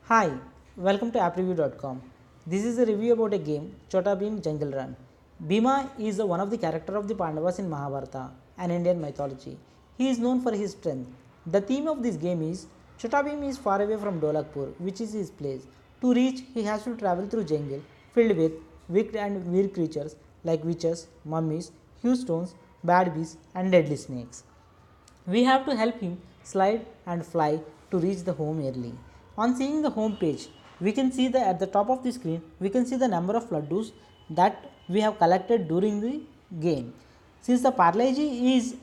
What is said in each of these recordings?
Hi, welcome to appreview.com. This is a review about a game, Chota Bheem Jungle Run. Bhima is one of the characters of the Pandavas in Mahabharata, an Indian mythology. He is known for his strength. The theme of this game is Chota Bheem is far away from Dholakpur, which is his place. To reach, he has to travel through jungle filled with wicked and weird creatures like witches, mummies, huge stones, bad beasts, and deadly snakes. We have to help him slide and fly to reach the home early. On seeing the home page, we can see that at the top of the screen, we can see the number of laddus that we have collected during the game. Since the Parlaji is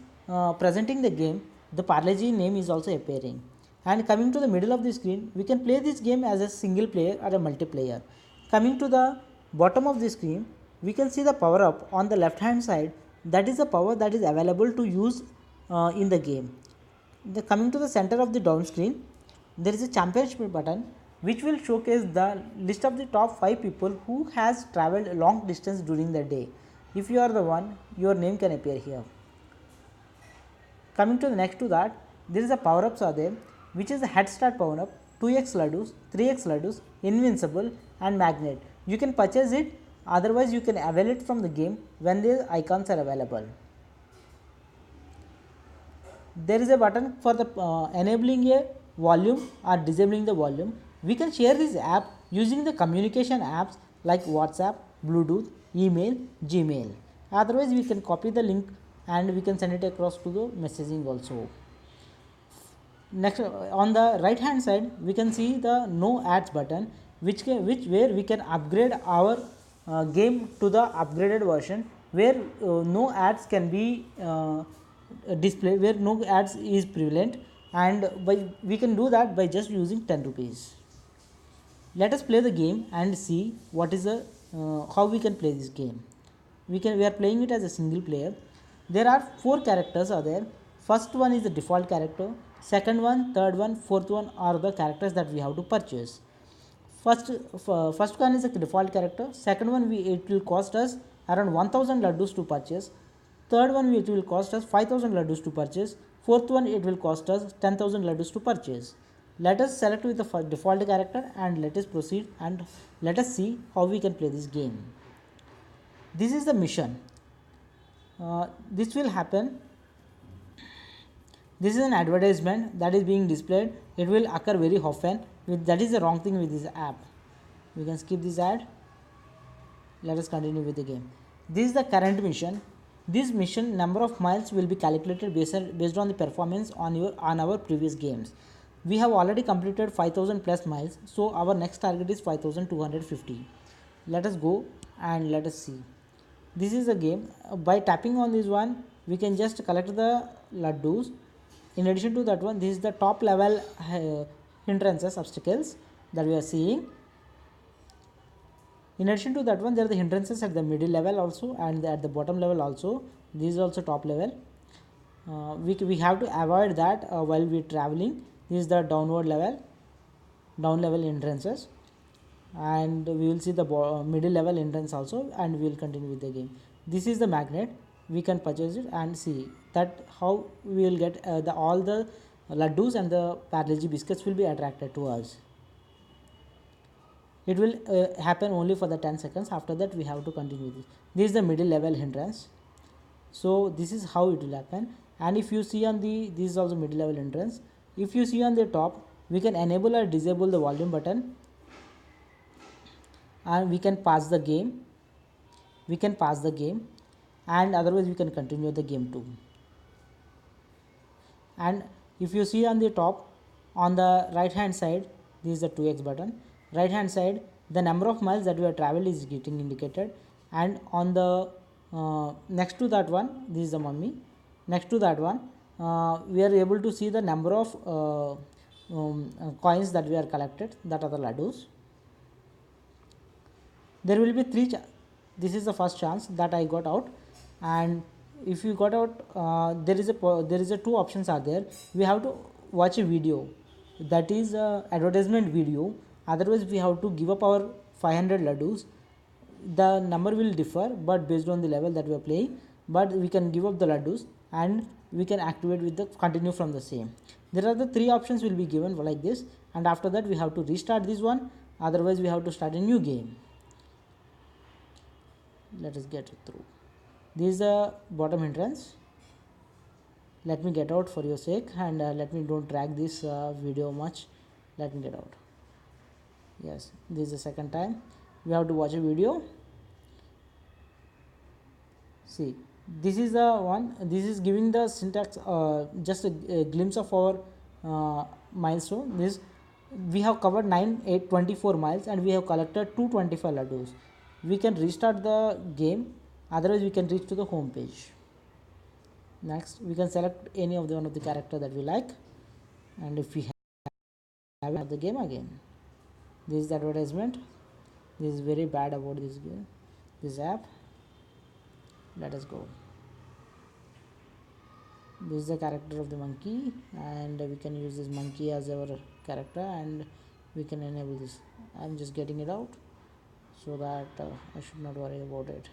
presenting the game, the Parlaji name is also appearing. And coming to the middle of the screen, we can play this game as a single player or a multiplayer. Coming to the bottom of the screen, we can see the power up on the left hand side. That is the power that is available to use in the game. Coming to the center of the down screen, there is a championship button which will showcase the list of the top 5 people who has traveled a long distance during the day. If you are the one, your name can appear here. Coming to the next to that, there is a power ups are there, which is the head start power up, 2x laddus, 3x laddus, invincible and magnet. You can purchase it, otherwise you can avail it from the game when the icons are available. There is a button for the enabling a volume or disabling the volume. We can share this app using the communication apps like WhatsApp, Bluetooth, email, Gmail. Otherwise we can copy the link and we can send it across to the messaging also. Next, on the right hand side we can see the no ads button, which where we can upgrade our game to the upgraded version, where no ads can be displayed, where no ads is prevalent, and we can do that by just using 10 rupees. Let us play the game and see what is the how we can play this game. We are playing it as a single player. There are 4 characters are there. First one is the default character, second one, third one, fourth one are the characters that we have to purchase. First one is a default character, second one it will cost us around 1000 laddus to purchase, third one it will cost us 5000 laddus to purchase, fourth one it will cost us 10000 laddus to purchase. Let us select with the default character and let us proceed and let us see how we can play this game. This is the mission. This will happen. This is an advertisement that is being displayed. It will occur very often. That is the wrong thing with this app. We can skip this ad. Let us continue with the game. This is the current mission. This mission number of miles will be calculated based on the performance on our previous games. We have already completed 5000 plus miles, so our next target is 5250. Let us go and let us see. This is a game. By tapping on this one, we can just collect the laddus. In addition to that one, this is the top level hindrances, obstacles that we are seeing. In addition to that one, there are the hindrances at the middle level also and at the bottom level also. This is also top level. We have to avoid that while we traveling. This is the down level hindrances, and we will see the middle level hindrance also, and we will continue with the game. This is the magnet. We can purchase it and see that how we will get all the laddus and the Parle-G biscuits will be attracted to us. It will happen only for the 10 seconds. After that we have to continue this is the middle level hindrance. So this is how it will happen. And if you see on the this is also middle level hindrance. If you see on the top, we can enable or disable the volume button, and we can pass the game. And otherwise we can continue the game too. And if you see on the top, on the right hand side, this is the 2x button. Right hand side, the number of miles that we have traveled is getting indicated, and on the next to that one, this is the mummy. Next to that one, we are able to see the number of coins that we are collected, that are the laddus. There will be this is the first chance that I got out. And if you got out, there is a 2 options are there. We have to watch a video, that is advertisement video. Otherwise we have to give up our 500 laddus. The number will differ, but based on the level that we are playing, but we can give up the laddus and we can activate with the continue from the same. There are the 3 options will be given like this. and after that we have to restart this one, otherwise we have to start a new game. Let us get through. This is the bottom entrance. Let me get out for your sake, and let me don't drag this video much. Let me get out. Yes, this is the second time we have to watch a video. See, this is the one. This is giving the syntax, just a glimpse of our milestone. This we have covered 9 8 24 miles, and we have collected 225 laddus. We can restart the game, otherwise we can reach to the home page. Next, we can select any of the one of the character that we like, and if we have the game again. This is the advertisement. This is very bad about this game, this app. Let us go. This is the character of the monkey, and we can use this monkey as our character, and we can enable this. I'm just getting it out so that I should not worry about it.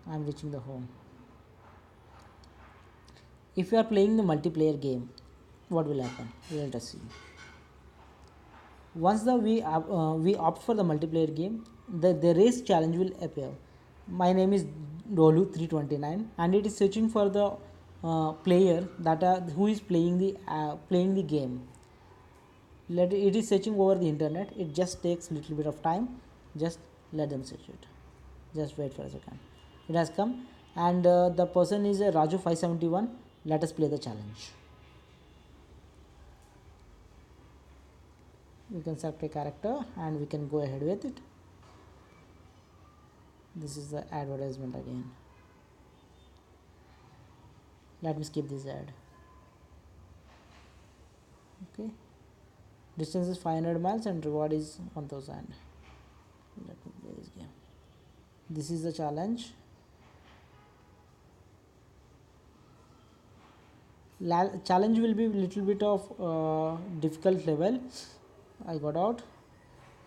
I'm reaching the home. If you are playing the multiplayer game, what will happen? Let us see. Once we opt for the multiplayer game, the race challenge will appear. My name is Dolu329, and it is searching for the player that who is playing the game. It is searching over the internet. It just takes little bit of time. Just let them search it. Just wait for a second. It has come, and the person is Raju571. Let us play the challenge. We can select a character and we can go ahead with it. This is the advertisement again. Let me skip this ad. Okay, distance is 500 miles and reward is 1000. Let me play this game. This is the challenge. Challenge will be little bit of difficult level. I got out.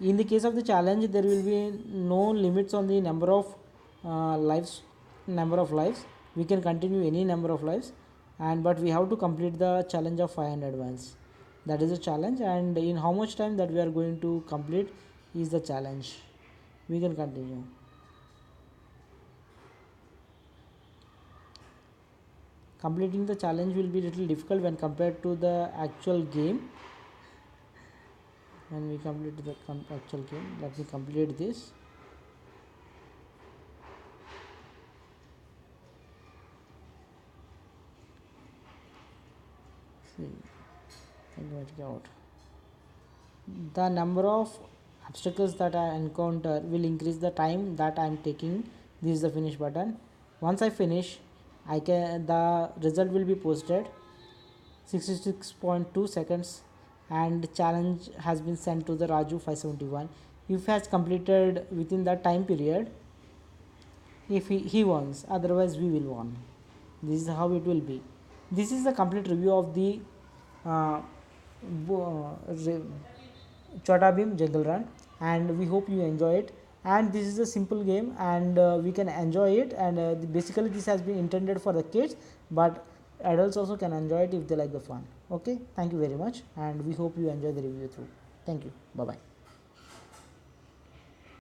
In the case of the challenge, there will be no limits on the number of lives. We can continue any number of lives, but we have to complete the challenge of 500 miles. That is a challenge, and in how much time that we are going to complete is the challenge. We can continue. Completing the challenge will be little difficult when compared to the actual game. When we complete the actual game, let me complete this. See, out. The number of obstacles that I encounter will increase the time that I am taking. This is the finish button. Once I finish, the result will be posted 66.2 seconds, and challenge has been sent to the Raju571. If he has completed within that time period, if he wins, otherwise we will win. This is how it will be. This is the complete review of the Chota Bheem Jungle Run, and we hope you enjoy it. And this is a simple game, and we can enjoy it, and basically this has been intended for the kids, but adults also can enjoy it if they like the fun. Okay, thank you very much, and we hope you enjoy the review through. Thank you. Bye bye.